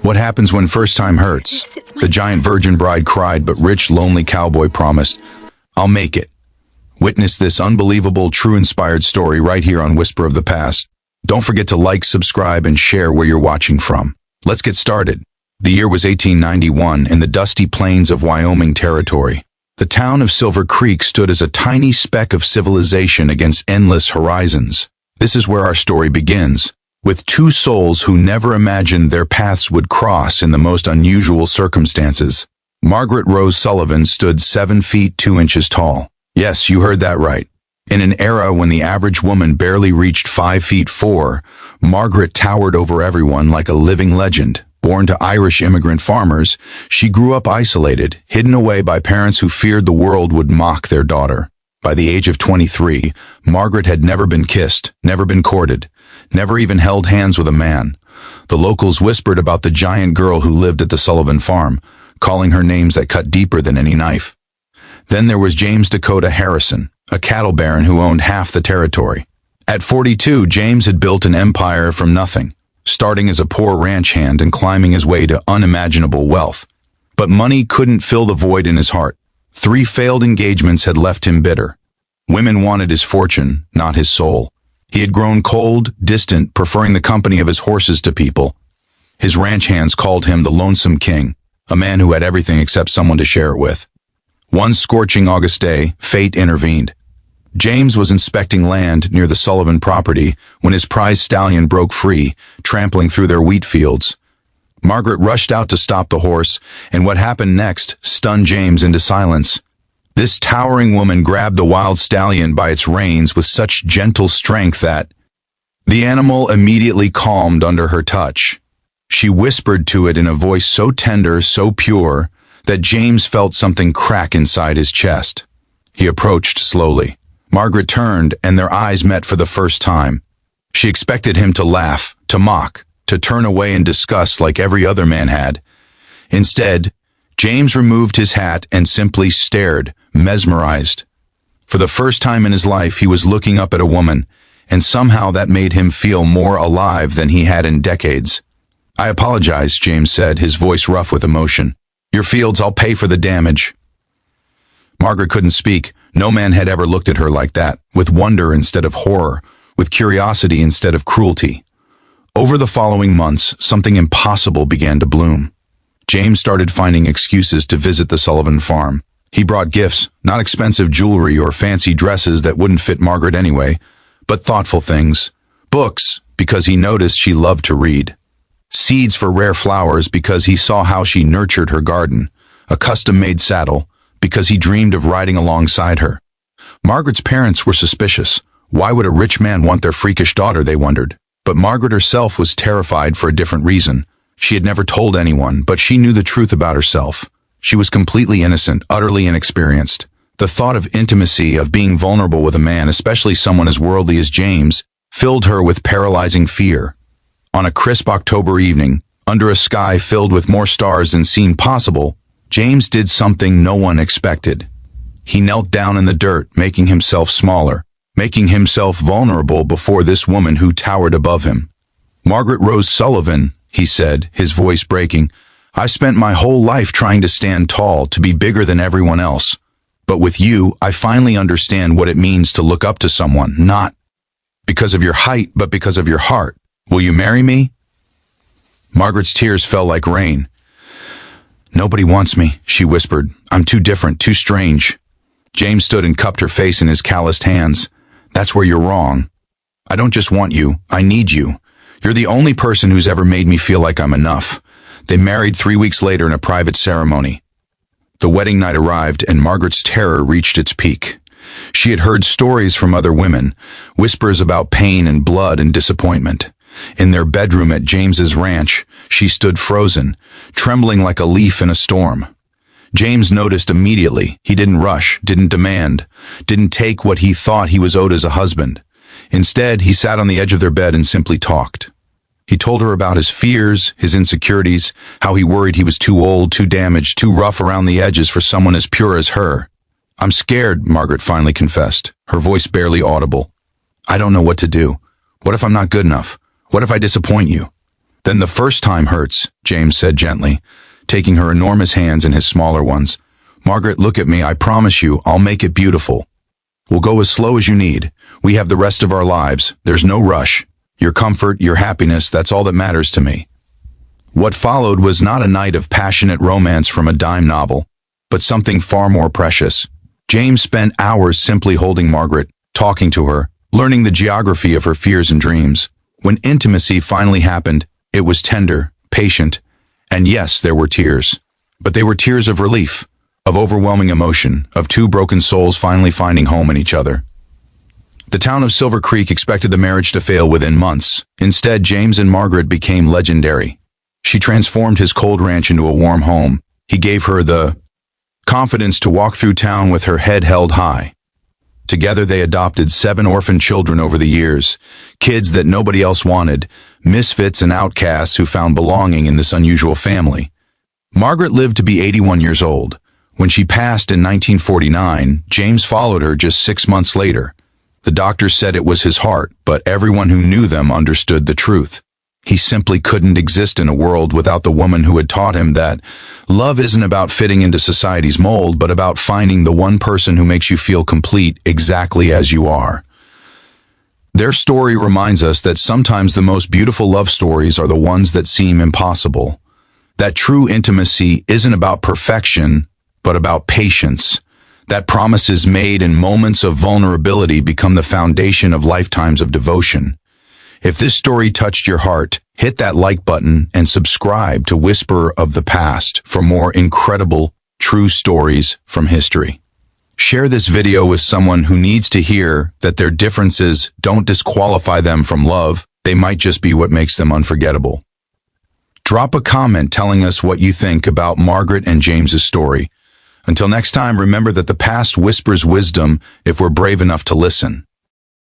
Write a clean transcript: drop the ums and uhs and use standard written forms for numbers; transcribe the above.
What happens when first time hurts? The giant virgin bride cried, but Rich Lonely Cowboy promised, "I'll make it." Witness this unbelievable, true inspired story right here on Whisper of the Past. Don't forget to like, subscribe, and share where you're watching from. Let's get started. The year was 1891 in the dusty plains of Wyoming Territory. The town of Silver Creek stood as a tiny speck of civilization against endless horizons. This is where our story begins, with two souls who never imagined their paths would cross in the most unusual circumstances. Margaret Rose Sullivan stood 7 feet 2 inches tall. Yes, you heard that right. In an era when the average woman barely reached 5 feet 4, Margaret towered over everyone like a living legend. Born to Irish immigrant farmers, she grew up isolated, hidden away by parents who feared the world would mock their daughter. By the age of 23, Margaret had never been kissed, never been courted, never even held hands with a man. The locals whispered about the giant girl who lived at the Sullivan farm, calling her names that cut deeper than any knife. Then there was James Dakota Harrison, a cattle baron who owned half the territory. At 42, James had built an empire from nothing, starting as a poor ranch hand and climbing his way to unimaginable wealth. But money couldn't fill the void in his heart. 3 failed engagements had left him bitter. Women wanted his fortune, not his soul. He had grown cold, distant, preferring the company of his horses to people. His ranch hands called him the Lonesome King, a man who had everything except someone to share it with. One scorching August day, fate intervened. James was inspecting land near the Sullivan property when his prized stallion broke free, trampling through their wheat fields. Margaret rushed out to stop the horse, and what happened next stunned James into silence. This towering woman grabbed the wild stallion by its reins with such gentle strength that the animal immediately calmed under her touch. She whispered to it in a voice so tender, so pure, that James felt something crack inside his chest. He approached slowly. Margaret turned, and their eyes met for the first time. She expected him to laugh, to mock, to turn away in disgust like every other man had. Instead, James removed his hat and simply stared, mesmerized. For the first time in his life, he was looking up at a woman, and somehow that made him feel more alive than he had in decades. "I apologize," James said, his voice rough with emotion. "Your fields, I'll pay for the damage." Margaret couldn't speak. No man had ever looked at her like that, with wonder instead of horror, with curiosity instead of cruelty. Over the following months, something impossible began to bloom. James started finding excuses to visit the Sullivan farm. He brought gifts, not expensive jewelry or fancy dresses that wouldn't fit Margaret anyway, but thoughtful things. Books, because he noticed she loved to read. Seeds for rare flowers, because he saw how she nurtured her garden. A custom-made saddle, because he dreamed of riding alongside her. Margaret's parents were suspicious. Why would a rich man want their freakish daughter, they wondered. But Margaret herself was terrified for a different reason. She had never told anyone, but she knew the truth about herself. She was completely innocent, utterly inexperienced. The thought of intimacy, of being vulnerable with a man, especially someone as worldly as James, filled her with paralyzing fear. On a crisp October evening, under a sky filled with more stars than seemed possible, James did something no one expected. He knelt down in the dirt, making himself smaller, making himself vulnerable before this woman who towered above him. "Margaret Rose Sullivan," he said, his voice breaking, "I spent my whole life trying to stand tall, to be bigger than everyone else. But with you, I finally understand what it means to look up to someone, not because of your height, but because of your heart. Will you marry me?" Margaret's tears fell like rain. "Nobody wants me," she whispered. "I'm too different, too strange." James stood and cupped her face in his calloused hands. "That's where you're wrong. I don't just want you, I need you. You're the only person who's ever made me feel like I'm enough." They married 3 weeks later in a private ceremony. The wedding night arrived, and Margaret's terror reached its peak. She had heard stories from other women, whispers about pain and blood and disappointment. In their bedroom at James's ranch, she stood frozen, trembling like a leaf in a storm. James noticed immediately. He didn't rush, didn't demand, didn't take what he thought he was owed as a husband. Instead, he sat on the edge of their bed and simply talked. He told her about his fears, his insecurities, how he worried he was too old, too damaged, too rough around the edges for someone as pure as her. "I'm scared," Margaret finally confessed, her voice barely audible. "I don't know what to do. What if I'm not good enough? What if I disappoint you?" Then the first time hurts, James said gently, taking her enormous hands in his smaller ones. Margaret, look at me. I promise you, I'll make it beautiful. We'll go as slow as you need. We have the rest of our lives. There's no rush. Your comfort, your happiness, that's all that matters to me. What followed was not a night of passionate romance from a dime novel, but something far more precious. James spent hours simply holding Margaret, talking to her, learning the geography of her fears and dreams. When intimacy finally happened, it was tender, patient, and yes, there were tears. But they were tears of relief, of overwhelming emotion, of two broken souls finally finding home in each other. The town of Silver Creek expected the marriage to fail within months. Instead, James and Margaret became legendary. She transformed his cold ranch into a warm home. He gave her the confidence to walk through town with her head held high. Together they adopted 7 orphan children over the years, kids that nobody else wanted, misfits and outcasts who found belonging in this unusual family. Margaret lived to be 81 years old. When she passed in 1949, James followed her just 6 months later. The doctors said it was his heart, but everyone who knew them understood the truth. He simply couldn't exist in a world without the woman who had taught him that love isn't about fitting into society's mold, but about finding the one person who makes you feel complete exactly as you are. Their story reminds us that sometimes the most beautiful love stories are the ones that seem impossible. That true intimacy isn't about perfection, but about patience. That promises made in moments of vulnerability become the foundation of lifetimes of devotion. If this story touched your heart, hit that like button and subscribe to Whisper of the Past for more incredible, true stories from history. Share this video with someone who needs to hear that their differences don't disqualify them from love. They might just be what makes them unforgettable. Drop a comment telling us what you think about Margaret and James's story. Until next time, remember that the past whispers wisdom if we're brave enough to listen.